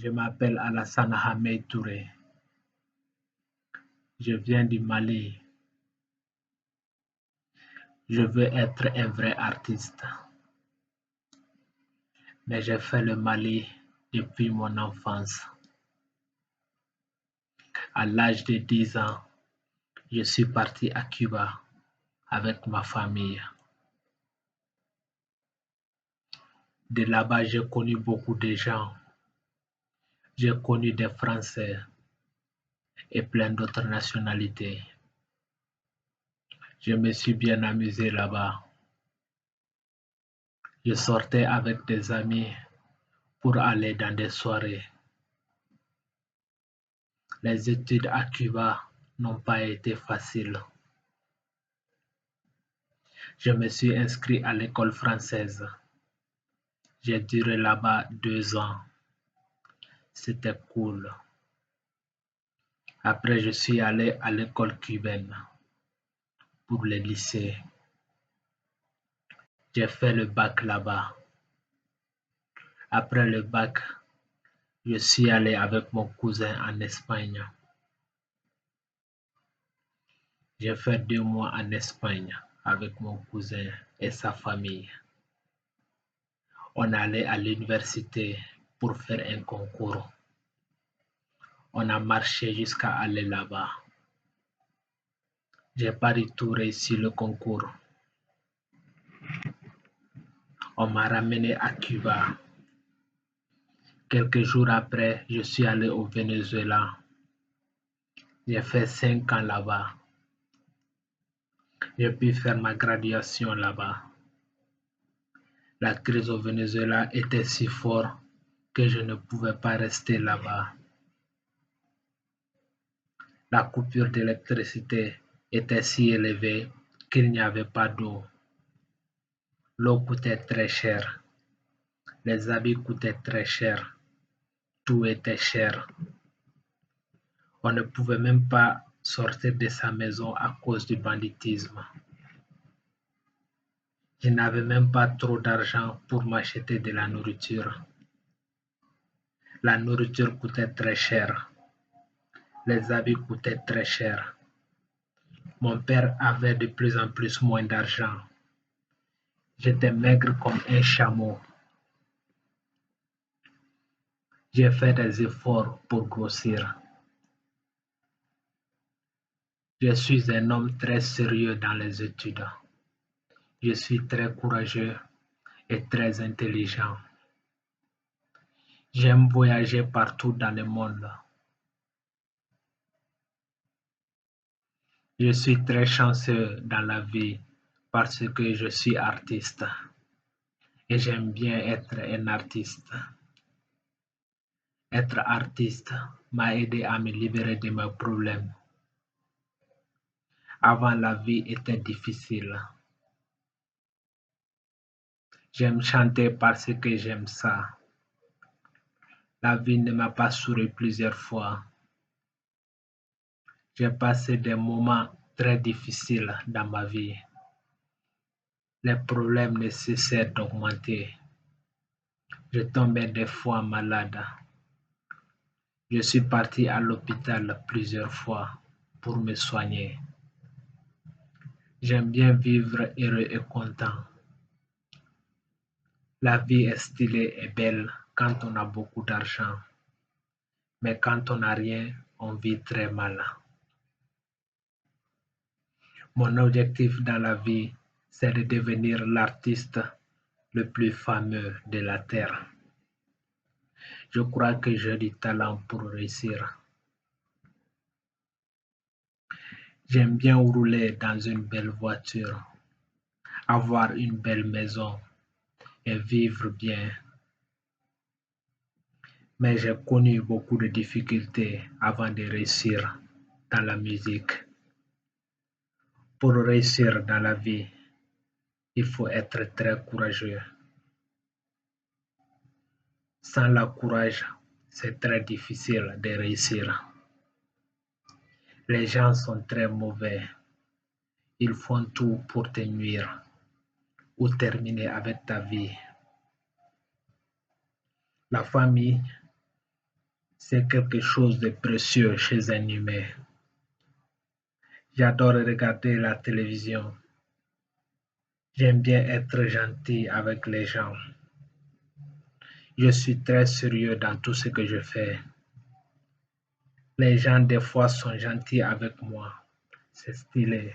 Je m'appelle Alassane Ahmed Touré. Je viens du Mali. Je veux être un vrai artiste. Mais j'ai fait le Mali depuis mon enfance. À l'âge de 10 ans, je suis parti à Cuba avec ma famille. De là-bas, j'ai connu beaucoup de gens. J'ai connu des Français et plein d'autres nationalités. Je me suis bien amusé là-bas. Je sortais avec des amis pour aller dans des soirées. Les études à Cuba n'ont pas été faciles. Je me suis inscrit à l'école française. J'ai duré là-bas 2 ans. C'était cool. Après, je suis allé à l'école cubaine pour le lycée. J'ai fait le bac là-bas. Après le bac, je suis allé avec mon cousin en Espagne. J'ai fait 2 mois en Espagne avec mon cousin et sa famille. On allait à l'université pour faire un concours. On a marché jusqu'à aller là-bas. J'ai pas du tout réussi le concours. On m'a ramené à Cuba. Quelques jours après, je suis allé au Venezuela. J'ai fait 5 ans là-bas. J'ai pu faire ma graduation là-bas. La crise au Venezuela était si forte que je ne pouvais pas rester là-bas. La coupure d'électricité était si élevée qu'il n'y avait pas d'eau. L'eau coûtait très cher. Les habits coûtaient très cher. Tout était cher. On ne pouvait même pas sortir de sa maison à cause du banditisme. Je n'avais même pas trop d'argent pour m'acheter de la nourriture. La nourriture coûtait très cher. Les habits coûtaient très cher. Mon père avait de plus en plus moins d'argent. J'étais maigre comme un chameau. J'ai fait des efforts pour grossir. Je suis un homme très sérieux dans les études. Je suis très courageux et très intelligent. J'aime voyager partout dans le monde. Je suis très chanceux dans la vie parce que je suis artiste et j'aime bien être un artiste. Être artiste m'a aidé à me libérer de mes problèmes. Avant, la vie était difficile. J'aime chanter parce que j'aime ça. La vie ne m'a pas souri plusieurs fois. J'ai passé des moments très difficiles dans ma vie. Les problèmes ne cessaient d'augmenter. Je tombais des fois malade. Je suis parti à l'hôpital plusieurs fois pour me soigner. J'aime bien vivre heureux et content. La vie est stylée et belle quand on a beaucoup d'argent. Mais quand on n'a rien, on vit très mal. Mon objectif dans la vie, c'est de devenir l'artiste le plus fameux de la Terre. Je crois que j'ai du talent pour réussir. J'aime bien rouler dans une belle voiture, avoir une belle maison et vivre bien. Mais j'ai connu beaucoup de difficultés avant de réussir dans la musique. Pour réussir dans la vie, il faut être très courageux. Sans le courage, c'est très difficile de réussir. Les gens sont très mauvais. Ils font tout pour te nuire ou terminer avec ta vie. La famille C'est quelque chose de précieux chez un humain. J'adore regarder la télévision. J'aime bien être gentil avec les gens. Je suis très sérieux dans tout ce que je fais. Les gens des fois sont gentils avec moi. C'est stylé.